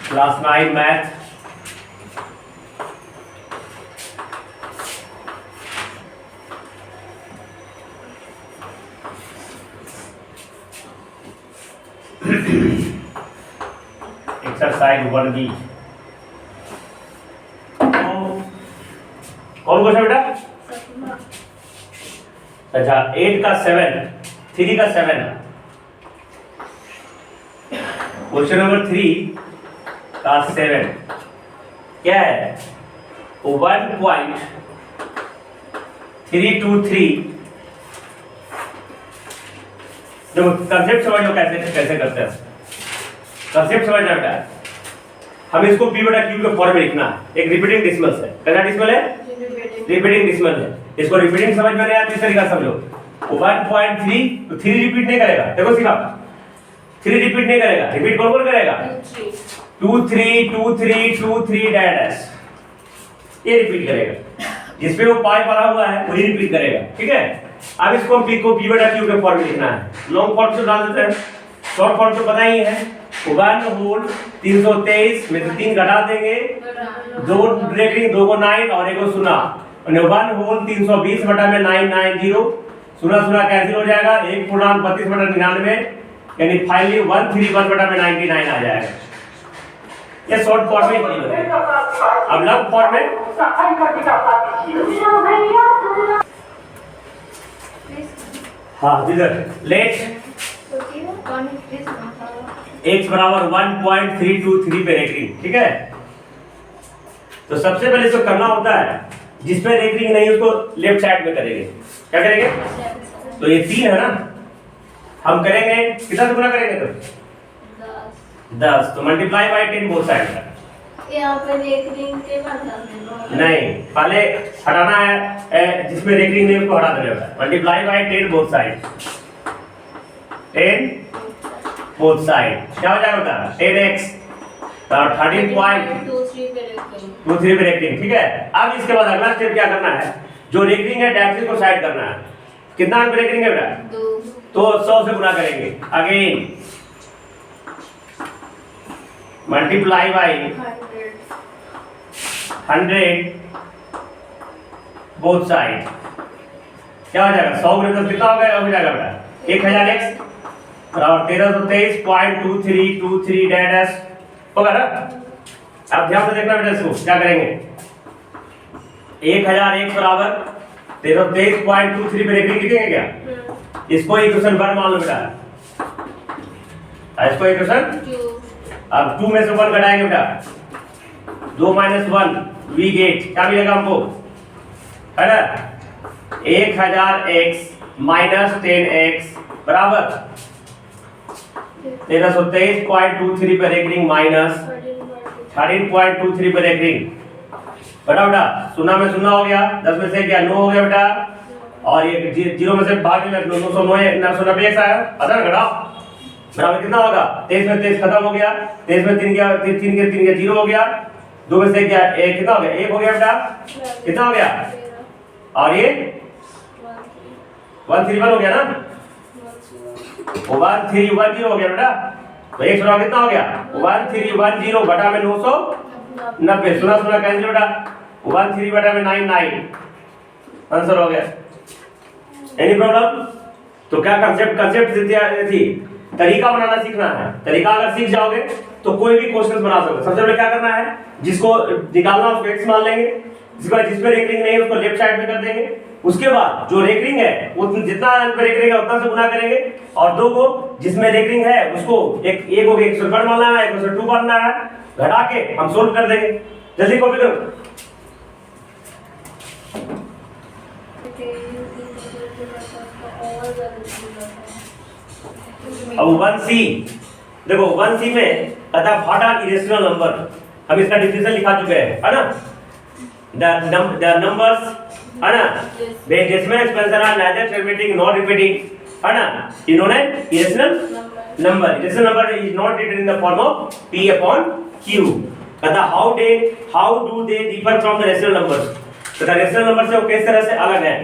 Class 9 math. Exercise 1B। कौन question बेटा? अच्छा 8 का 7, 3 का 7। क्वेश्चन नंबर 3 का 7 क्या है? 1.323। देखो कंसेप्ट समझ लो कैसे कैसे करते हैं। कंसेप्ट समझना बेटा, हम इसको p बटा q के फॉर्म में लिखना है। एक रिपीटिंग डेसिमल है। कैसा डेसिमल है? रिपीटिंग डेसिमल है। इसको रिपीटिंग समझ में नहीं आया तो इस तरीका समझो। 1.3 तो 3 रिपीट नहीं करेगा। देखो सीखा, 3 रिपीट नहीं करेगा। रिपीट कौन कौन करेगा? 2 3 2 3 2 3 डैश, ये रिपीट करेगा। जिसपे वो पाई पड़ा हुआ है वही रिपीट करेगा। ठीक है, अब इसको p को p बटा q के फॉर्म में लिखना है। लॉन्ग फॉर्म से डाल देते हैं, शॉर्ट फॉर्म तो पता ही है। 1 होल 323 में से 3 घटा देंगे, 2 ब्रेकिंग 2 को 9 और 1 को 0, और 1 होल 320 बटा में 990, 0 कैंसिल हो जाएगा, 1.32 बटा 99, यानी फाइनली 131 बटा में 99 आ जाएगा। ये शॉर्ट फॉर्म में। अब लॉन्ग फॉर्म में हाँ इधर लेट x बराबर 1.323 पे रेटिंग। ठीक है, तो सबसे पहले इसको करना होता है, जिस पे रेटिंग नहीं उसको लेफ्ट साइड में करेंगे। क्या करेंगे? तो ये 3 है ना, हम करेंगे कितना गुना करेंगे? तो 10 तो मल्टीप्लाई बाय 10 बोथ साइड का। यहाँ पे रेटिंग के बाद नहीं, पहले हटाना है जिसमें रेटिंग नहीं उसको हटा देना होता है। Multiply by 10 both side, 10 both side क्या हो जाएगा? 10x और 13.23 पे रेटिंग। ठीक है, अब इसके बाद अगला स्टेप क्या करना है? जो रेटिंग है डैक्सिल को साइड करना है। कितना पे रेटिंग है बेटा? 2, तो 100 से गुना करेंगे। Again multiply by 100 both side. क्या हो जाएगा? 100 गुना 10 कितना हो जाएगा बेटा? 1000x और 1323.2323 डैश होगा ना। अब ध्यान से देखना बेटा, इसको क्या करेंगे? 1001 बराबर 1323.23 पे रेटिंग लिखेंगे क्या? इसको इक्वेशन 1 मान लो बेटा, इसको इक्वेशन 2, अब 2 में से 1 घटाएंगे बेटा, 2 - 1 वी गेट क्या मिलेगा हमको? है ना, 1000x माइनस 10x बराबर 1323.23 पे रेटिंग माइनस 13.23 पे रेटिंग। बेटा बेटा 0 में 0 हो गया, 10 में से क्या 9 हो गया बेटा, और ये 0 में से भाग में 990 आया। अदर घटाओ बराबर कितना होगा? 23 में 23 खत्म हो गया, 23 में 3 गया, 3 के 0 हो गया, 2 में से क्या 1 कितना हो गया? 1 हो गया बेटा, कितना हो गया? और ये 131 हो गया ना, 1310 हो गया बेटा। तो 1 बराबर कितना हो गया? 1310 बटा में 990, 0 कैंसिल बेटा, 13 बटा में 99 आंसर हो गया। Any problem? तो क्या कंसेप्ट थी, तरीका बनाना सीखना है। तरीका अगर सीख जाओगे तो कोई भी क्वेश्चंस बना सकते हो। सबसे पहले क्या करना है, जिसको निकालना उसको x मान लेंगे, जिस पे रेटिंग नहीं है उसको लेफ्ट साइड में कर देंगे। उसके बाद जो रेटिंग है वो जितना रेटिंग है उतना से गुना करेंगे, और 2 को जिसमें रेटिंग है उसको एक को 101 मानना है, 102 मानना है, घटा के हम सोल्व कर देंगे। जल्दी कॉपी करो। अब 1c देखो, 1c में अतः व्हाट आर इरेशनल नंबर, हम इसका डिफिनेशन लिखा चुके हैं, है ना। द नंबर्स, है ना, decimal expansion are neither terminating not repeating, है ना, इन्होंने irrational number is not written in the form of p upon q। अतः how do they differ from the rational numbers, तो रेशनल नंबर से वो किस तरह से अलग है।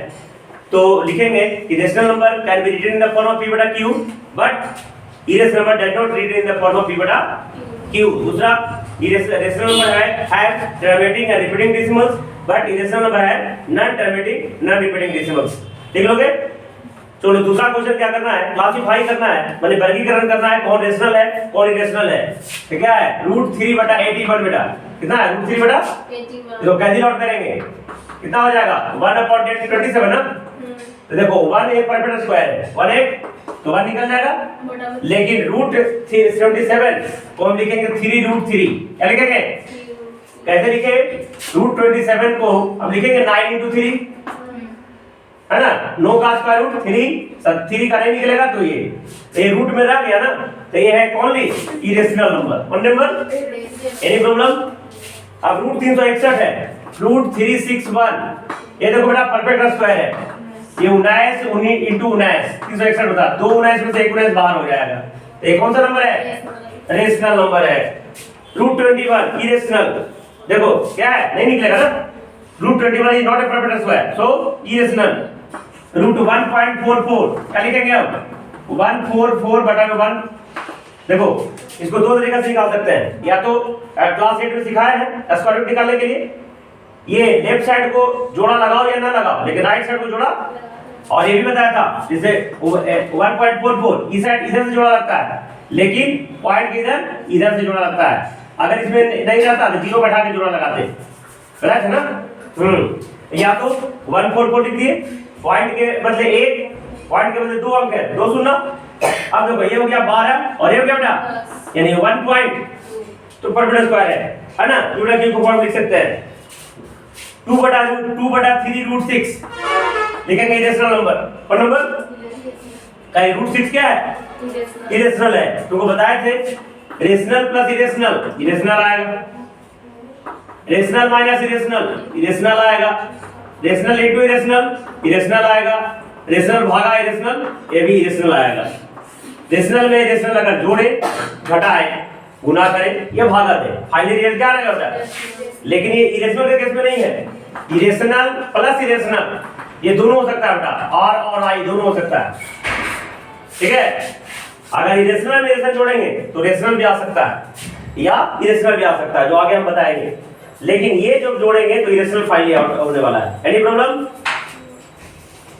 तो लिखेंगे कि rational number can be written in the form of p बटा q, but irrational number does not written in the form of p बटा Q। दूसरा irrational number have terminating and repeating decimals, but irrational number have non-terminating, non-repeating decimals। देख लोगे? चलो दूसरा question क्या करना है, क्लासिफाई करना है, मतलब वर्गीकरण करना है, कौन रेशनल है कौन इरेशनल है। तो क्या है √3/81 बेटा, कितना है √3/81, तो कैसे लॉट करेंगे, कितना हो जाएगा 1/1027 ना। तो देखो 1 एक परपेंडिकुलर स्क्वायर है, 1 एक तो 1 निकल जाएगा, लेकिन √77 को हम लिखेंगे 3√3, क्या लिखेंगे, कैसे लिखेंगे, √27 को हम लिखेंगे 9 × 3, है ना, 9 का स्क्वायर रूट 3 का नहीं निकलेगा, तो ये रूट में रह गया ना, तो ये है ओनली इरेशनल नंबर। कौन नंबर, एनी प्रॉब्लम। अब √361 है, √361, ये देखो बेटा परफेक्ट स्क्वायर है, ये 19 × 19 361 होता है, 2 19 में से 1 19 बाहर हो जाएगा, तो ये कौन सा नंबर है, रेशनल नंबर है। √21 इरेशनल, देखो क्या है, नहीं निकलेगा ना, √21 is not a perfect square, so irrational. √1.44 क्या लिखेंगे अब, 144/1। देखो इसको दो तरीके से निकाल सकते हैं, या तो क्लास 8 में सिखाया है स्क्वायर रूट निकालने के लिए, ये लेफ्ट साइड को जोड़ा लगाओ या ना लगाओ, लेकिन राइट साइड को जोड़ा, और ये भी बताया था जैसे 1.44 इस साइड इधर से जोड़ा लगता है, लेकिन पॉइंट इधर से जोड़ा लगता है। अगर इसमें नहीं रहता तो 0 बैठा के जोड़ा लगाते, राइट है ना। या तो 144 लिख दिए, पॉइंट के बदले 1, पॉइंट के बदले 2 अंक है, 2 शून्य। अब देखो ये हो गया 12 और ये हो गया बेटा, यानी 1 पॉइंट तो परपेंडिकुलर स्क्वायर है ना, यूनिट क्यूब को फॉर्म लिख सकते हैं 2/3√6 लिखेंगे इरेशनल नंबर। और नंबर का √6 क्या है, इरेशनल है, तुमको बताए थे रेशनल प्लस इरेशनल, इरेशनल आएगा, रेशनल माइनस इरेशनल, इरेशनल आएगा, रेशनल इनटू इरेशनल, इरेशनल आएगा, रेशनल भागा इरेशनल, ये भी इरेशनल आएगा। रेशनल में इरेशनल अगर जोड़े घटाए गुना करें ये भागा दे, फाइनली रिजल्ट क्या आएगा बेटा। लेकिन ये इरेशनल के केस में नहीं है, इरेशनल प्लस इरेशनल ये दोनों हो सकता है बेटा, आर और आई दोनों हो सकता है, ठीक है। अगर इरेशनल में इरेशनल जोड़ेंगे तो रेशनल भी आ सकता है या इरेशनल भी आ सकता है, जो आगे हम बताएंगे, लेकिन ये जब जोड़ेंगे तो इरेशनल फाइनली आउट होने वाला है। Any problem.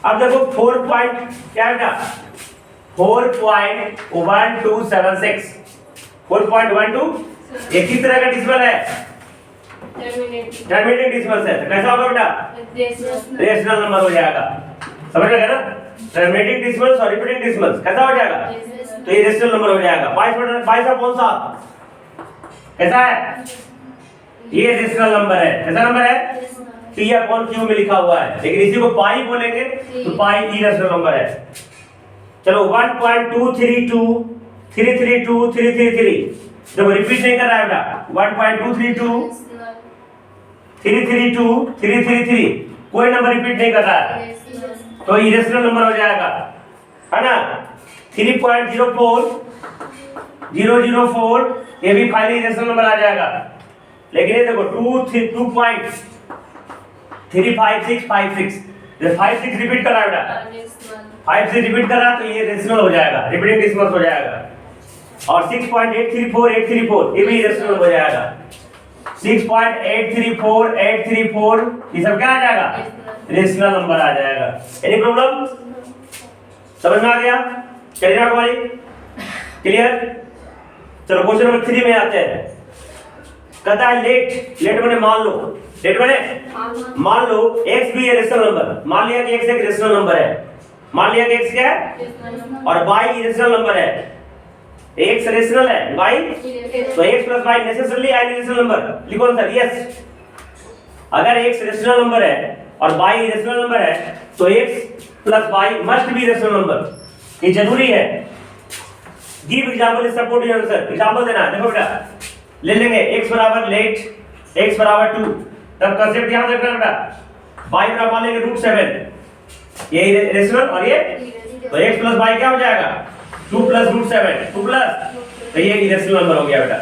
अब देखो 4 पॉइंट क्या बेटा, 4.1276, 4.12 एक ही तरह का डिसिमल है, टर्मिनेटिंग डिसिमल है, तो कैसा होगा बेटा, रेशनल नंबर हो जाएगा, समझ गए ना। टर्मिनेटिंग डिसिमल्स और रिपीटिंग डिसिमल्स कैसा हो जाएगा, तो ये रेशनल नंबर हो जाएगा। 22/7 कैसा है, ये रेशनल नंबर है, कैसा नंबर है, P/Q में लिखा हुआ है, लेकिन इसी को पाई बोलेंगे तो पाई इरेशनल नंबर है। चलो 1.232 332 333, देखो रिपीट नहीं कर रहा है बेटा, 1.232 332 333 कोई नंबर रिपीट नहीं कर रहा है, तो इरेशनल नंबर हो जाएगा, है ना। 3.04 004 ये भी फाइनली इरेशनल नंबर आ जाएगा। लेकिन ये देखो 2.35656 ये 56 रिपीट कर रहा है बेटा, 5 से रिपीट कर रहा तो ये रेशनल हो जाएगा, रिपीटिंग डिसिमल हो जाएगा। और 6.834834 ये भी रेशनल हो जाएगा, 6.834834 ये सब क्या आ जाएगा, रेशनल नंबर आ जाएगा। एनी प्रॉब्लम, समझ में आ गया, चलिए हमारी क्लियर। चलो क्वेश्चन नंबर 3 में आते हैं। कहता है लेट बने मान लो, लेट बने मान लो x भी रेशनल नंबर, मान लिया कि x एक रेशनल नंबर है, मान लिया कि x क्या है और y इरेशनल नंबर है, x रेशनल है y, तो x plus y necessarily irrational number, लिखो आंसर यस। अगर x रेशनल नंबर है और y इरेशनल नंबर है तो x plus y must be rational number, ये जरूरी है। Give example is support your answer, example देना है। देखो बेटा ले लेंगे x बराबर लेट, x बराबर 2, तब कांसेप्ट याद रखना बेटा, y बराबर मान लेंगे √7, ये रेशनल और ये, तो x प्लस y क्या हो जाएगा 2 प्लस √7, 2 प्लस, तो ये इरेशनल नंबर हो गया बेटा,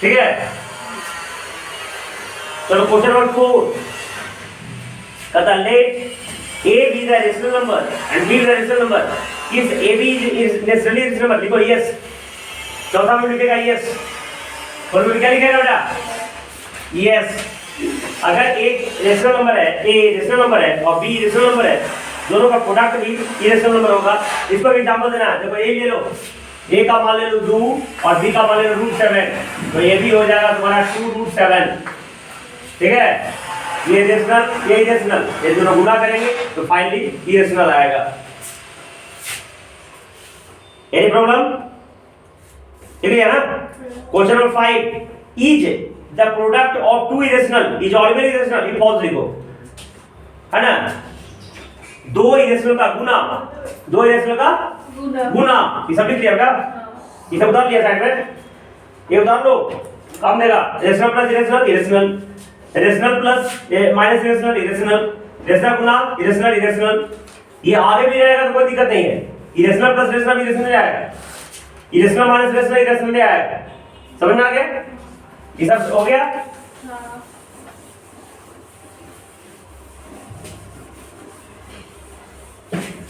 ठीक है। चलो क्वेश्चन नंबर 4 कहता late a be the rational number and b the rational number, if ab is necessarily rational number, लिखो yes, चौथा में लिखेगा यस, फोर में क्या लिखेगा बेटा यस। अगर एक रेशनल नंबर है, ए रेशनल नंबर है और बी रेशनल नंबर है, दोनों का प्रोडक्ट भी इरेशनल नंबर होगा। इसको भी एग्जांपल देना है। देखो ए ले लो, ए का मान ले लो 2 और बी का मान ले लो √7, तो ये भी हो जाएगा तुम्हारा 2√7। ठीक है, ये रेशनल ये इरेशनल, ये दोनों गुणा करेंगे तो फाइनली इरेशनल आएगा। Any problem? ठीक है ना? Question number 5 is the product of two irrational is always irrational, ये फॉल्स लिखो, है ना? दो इरेशनल का गुना, दो इरेशनल का गुना, ये सब लिख लिया बेटा, ये सब उतार लिया साइड में, ये उतार लो, काम देगा। Rational plus irrational irrational, rational plus minus irrational irrational, rational गुना इरेशनल इरेशनल, ये आगे भी रहेगा तो कोई दिक्कत नहीं है। इरेशनल प्लस रेशनल इरेशनल आएगा, इरेशनल माइनस रेशनल इरेशनल आएगा। समझ में आ गया? ये सब हो गया?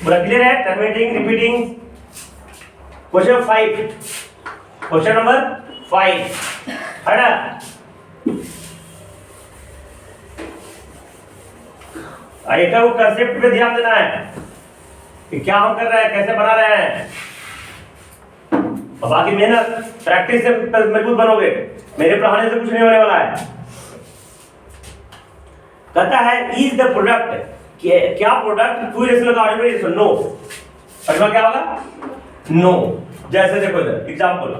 पूरा क्लियर है? Terminating repeating. Question 5, question number 5 है ना? एक वो कंसेप्ट पे ध्यान देना है कि क्या हम कर रहे हैं, कैसे बना रहे हैं, और बाकी मेहनत प्रैक्टिस से मजबूत बनोगे। मेरे पढ़ाने से कुछ नहीं होने वाला है। कहता है इज द प्रोडक्ट, क्या प्रोडक्ट टू इरेशनल का ऑर्डिनरी इरेशनल? नो। अगला क्या होगा? नो। जैसे देखो इधर एग्जांपल,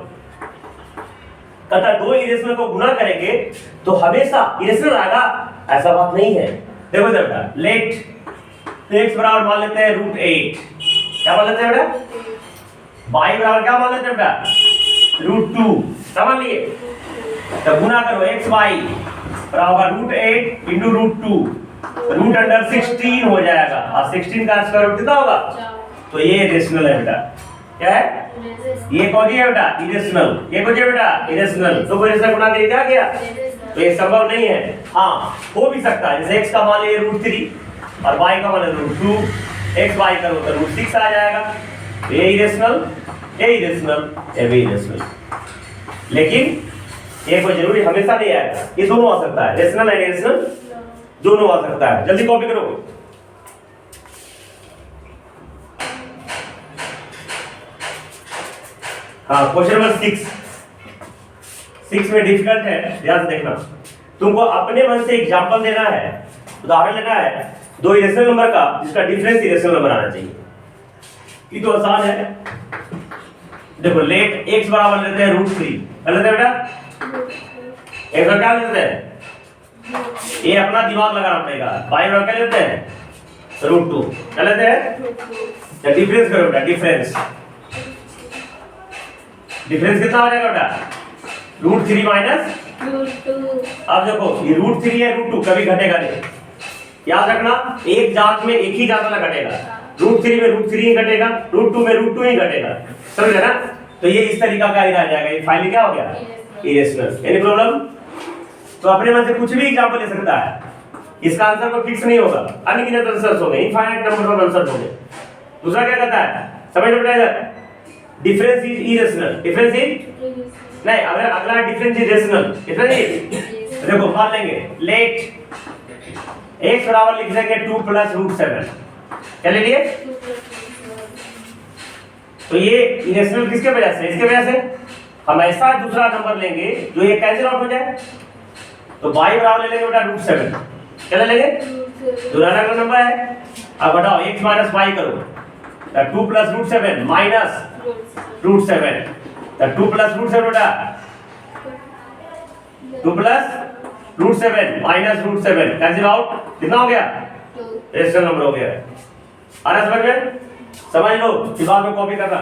कहता है दो इरेशनल को गुना करेंगे तो हमेशा इरेशनल आएगा, ऐसा बात नहीं है। देखो इधर बेटा, लेट x बराबर मान लेते हैं √8, क्या मान लेते हैं बेटा? y बराबर क्या मान लेते हैं बेटा? √2, क्या मान लिए? तो गुना करो x y बराबर √8 इंटू √2, रूट अंडर 16 हो जाएगा, और 16 का स्क्वायर रूट कितना होगा? तो ये रेशनल है बेटा। क्या है? ये कौन सी है बेटा? इरेशनल। ये कौन सी है बेटा? इरेशनल। तो कोई रेशनल गुना करके क्या गया? तो ये संभव नहीं है। हाँ, हो भी सकता है, जैसे x का मान लिया √3 और y का मान लिया √2, x y करो तो √6 आ जाएगा। ये इरेशनल, ये इरेशनल, ये भी इरेशनल। लेकिन ये कोई जरूरी हमेशा नहीं आएगा, ये दोनों आ सकता है, रेशनल एंड इरेशनल दोनों आ सकता है। जल्दी कॉपी करो। हाँ, क्वेश्चन नंबर 6 में डिफिकल्ट है, ध्यान से देखना। तुमको अपने मन से एग्जांपल देना है, उदाहरण लेना है दो इरेशनल नंबर का जिसका डिफरेंस इरेशनल नंबर आना चाहिए। ये तो आसान है। देखो लेट x बराबर लेते हैं √3, कर लेते हैं बेटा? x का क्या लेते हैं? ये अपना दिमाग लगाना पड़ेगा। y बराबर क्या लेते हैं? √2, क्या लेते हैं? डिफरेंस करो बेटा, डिफरेंस कितना हो जाएगा बेटा? √3 माइनस √2। अब देखो ये √3 है, √2 कभी घटेगा नहीं, याद रखना। एक जात में एक ही जात वाला घटेगा, √3 में √3 ही घटेगा, √2 में √2 ही घटेगा। समझ ना? तो ये इस तरीका का ही रह जाएगा। ये फाइनली क्या हो गया? इरेशनल। Any problem? तो अपने मन से कुछ भी एग्जांपल ले सकता है, इसका आंसर कोई फिक्स नहीं होगा। अनगिनत आंसर्स होंगे, इनफाइनाइट नंबर ऑफ आंसर्स होंगे। दूसरा क्या कहता है, समझ लो बेटा इधर, difference is irrational. Difference is नहीं, अगला difference is rational. Difference is, देखो मान लेंगे लेट x बराबर लिख देंगे 2 + √7, क्या ले लिए? तो ये इरेशनल किसके वजह से? इसके वजह से। हम ऐसा दूसरा नंबर लेंगे जो ये कैंसिल आउट हो जाए, तो y बराबर ले लेंगे बेटा √7, क्या ले लेंगे? दूसरा अगला नंबर है। अब बताओ x माइनस y करो, तो 2 + √7 माइनस √7, तो 2 + √7 बेटा 2 + √7 माइनस √7 कैंसिल आउट, कितना हो गया? रेशनल नंबर हो गया। आ रहा समझ में? समझ लो, दिमाग में कॉपी करना।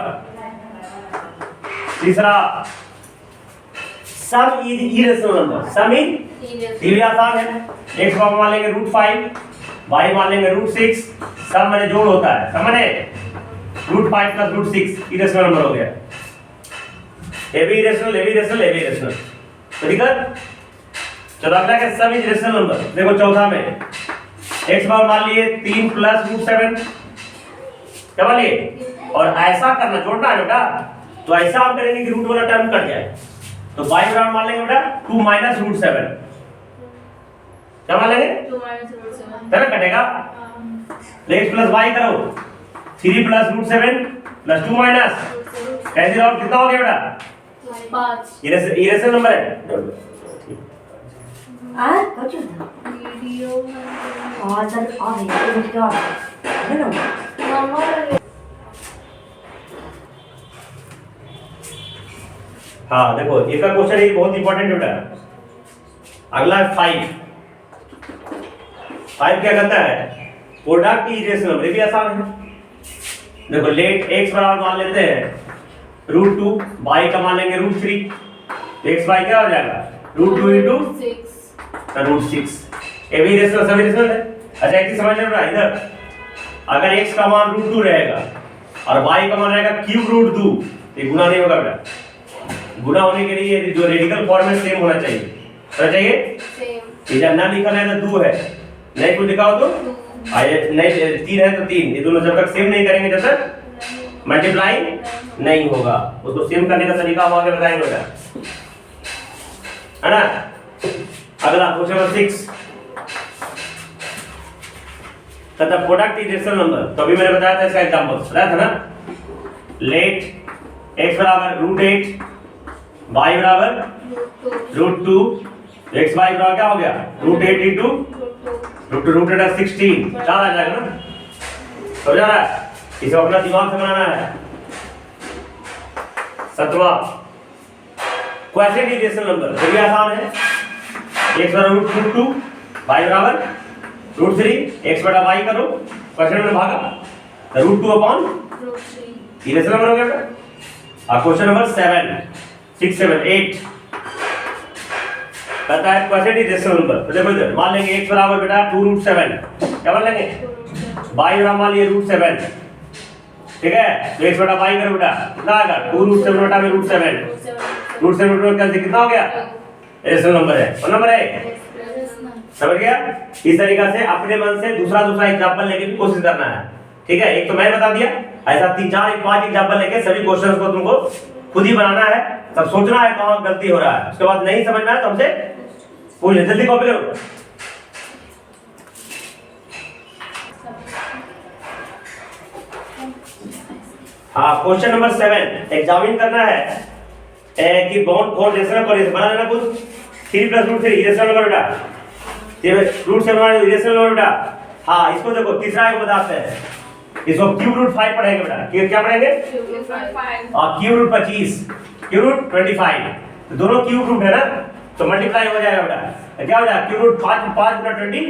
तीसरा, सम is irrational number. Some is, ये भी आसान है। x को मान लेंगे √5, y मान लेंगे √6, सम माने जोड़ होता है, सम माने √5 + √6 इरेशनल नंबर हो गया। ये भी इरेशनल, ये भी इरेशनल, ये भी इरेशनल। तो ठीक है? चलो अगला क्या? सम इज रेशनल नंबर। देखो चौथा में x मान लिए 3 + √7, क्या मान लिए? और ऐसा करना, जोड़ना है बेटा, तो ऐसा आप करेंगे कि रूट वाला टर्म कट जाए, तो y बराबर मान लेंगे बेटा 2 माइनस रूट 7, क्या मान लेंगे 2 माइनस रूट 7 है ना, कटेगा तो x प्लस y करो 3 plus root 7 plus 2 minus cancel out, कितना हो गया बेटा 5 इरेशनल नंबर है Ah, kau cuba. Video Oh, tak ada. Ini juga. Mana? मामा हाँ देखो एक का क्वेश्चन एक बहुत इंपॉर्टेंट बेटा। अगला है 5 क्या कहता है, प्रोडक्ट इरेशनल नंबर, ये भी आसान है। देखो लेट x बराबर मान लेते हैं रूट 2, y का मान लेंगे रूट 3, x y क्या हो जाएगा रूट 2 इंटू 6 रूट 6, ये भी इरेशनल सब इरेशनल है। अच्छा एक चीज समझ लेना इधर, अगर x का मान रूट 2 रहेगा और y का मान रहेगा क्यूब रूट 2, ये गुना नहीं होगा बेटा, गुना होने के लिए जो रेडिकल फॉर्म में सेम होना चाहिए, होना चाहिए सेम ये जब ना लिखा है तो 2 है, नहीं कुछ लिखा हो तो नहीं 3 है तो 3, ये दोनों जब तक सेम नहीं करेंगे जब तक मल्टीप्लाई नहीं होगा। उसको सेम करने का तरीका हम आगे बताएंगे बेटा, है ना। अगला क्वेश्चन नंबर 6 तथा प्रोडक्ट इरेशनल नंबर, तो अभी मैंने बताया था इसका एग्जांपल बताया था ना, लेट x बराबर रूट 8 y बराबर रूट 2 x y बराबर क्या हो गया रूट 8 इंटू रूट 16, चार आ जाएगा ना, समझ आ रहा है, इसे अपना दिमाग से बनाना है। 7वां क्वोशिएंट इरेशनल नंबर, तो ये आसान है, x बराबर रूट 2 y बराबर रूट 3, x बटा y करो क्वोशिएंट में भागा root 2 upon root 3 irrational number हो गया बेटा। क्वेश्चन नंबर 7 6 7 8 कहता है क्वोशिएंट इरेशनल नंबर, तो देखो इधर मान लेंगे x बराबर बेटा 2 रूट 7, क्या मान लेंगे y बराबर मान लिए रूट 7, ठीक है, तो x बटा y करो बेटा कितना आएगा 2 रूट 7 बटा में रूट 7, रूट 7 बटा में कितना हो गया इरेशनल नंबर है, कौन नंबर है, समझ गया। इस तरीका से अपने मन से दूसरा एग्जांपल लेके भी कोशिश करना है, ठीक है। एक तो मैंने बता दिया, ऐसा 3 4 5 एग्जांपल लेके सभी क्वेश्चंस को तुमको खुद ही बनाना है, तब सोचना है कहां गलती हो रहा है, उसके बाद नहीं समझ में आए तो हमसे पूछ ले, जल्दी कॉपी करो। हाँ क्वेश्चन नंबर 7 एग्जामिन करना है कि बाउंड फॉर रेशनल पर बना लेना कुछ 3 प्लस रूट 3 इरेशनल नंबर बेटा, ये रूट 7 वाला इरेशनल नंबर बेटा। हाँ इसको देखो तीसरा एक बताते हैं, इसको क्यूब रूट 5 पढ़ेंगे बेटा, क्या पढ़ेंगे क्यूब रूट 25 क्यूब रूट 25, तो दोनों क्यूब रूट है ना, तो मल्टीप्लाई हो जाएगा बेटा, तो क्या हो जाएगा क्यूब रूट 5 गुना 20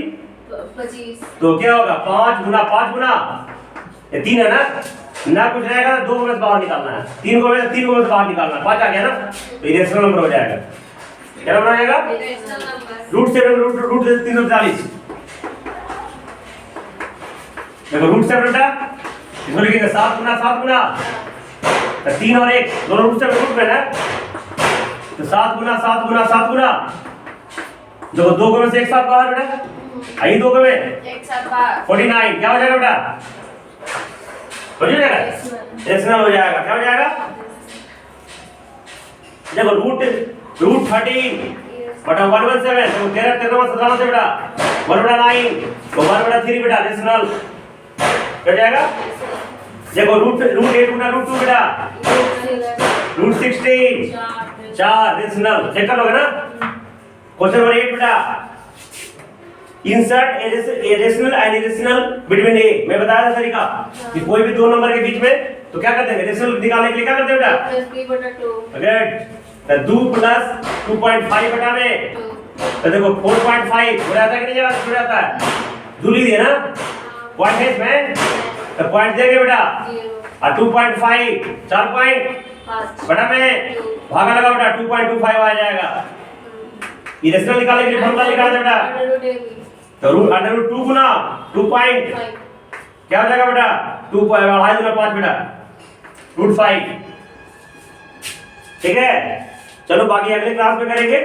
तो क्या होगा 5 गुना 5 गुना ये 3 है ना कुछ रहेगा, 2 को में से बाहर निकालना है, 3 को में से बाहर निकालना है, 5 आ गया ना, तो इरेशनल नंबर हो जाएगा, क्या नंबर आ जाएगा रूट 7 रूट 340, देखो रूट 7 बेटा इसको लिखेंगे 7 गुना 3 और 1 दोनों रूट 7 रूट में है, तो 7 गुना देखो 2 को में से एक साथ बाहर बेटा, आई 2 को में एक साथ बाहर 49, क्या हो जाएगा बेटा, हो जाएगा रेशनल हो जाएगा, क्या हो जाएगा देखो रूट 13 बटा 117, तो 13 17 से बेटा 1 बटा 9 तो 1 बटा 3 बेटा रेशनल हो जाएगा। देखो रूट 8 गुना रूट 2 बेटा रूट 16 4 रेशनल, चेक कर लोगे ना। क्वेश्चन नंबर 8 बेटा insert a rational and irrational between a, मैं बताया था तरीका कि कोई भी दो नंबर के बीच में तो क्या करते हैं रेशनल निकालने के लिए क्या करते हैं बेटा प्लस b बटा 2 गुड, तो 2 प्लस 2.5 बटा में, तो देखो 4.5 हो जाता है कि नहीं हो जाता है, दूरी दिए ना पॉइंट है इसमें, तो पॉइंट देंगे बेटा 0 और 2.5 4 पॉइंट 5 बटा में भागा लगा बेटा 2.25 आ जाएगा। इरेशनल निकालने के लिए फॉर्मूला निकालते बेटा, तो रूट 2 गुना 2 पॉइंट क्या हो जाएगा बेटा 2 2.5 गुना 5 बेटा रूट 5, ठीक है। चलो बाकी अगले क्लास में करेंगे,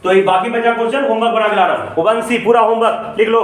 तो ये बाकी बचा क्वेश्चन होमवर्क बना के लाना, 1C पूरा होमवर्क लिख लो।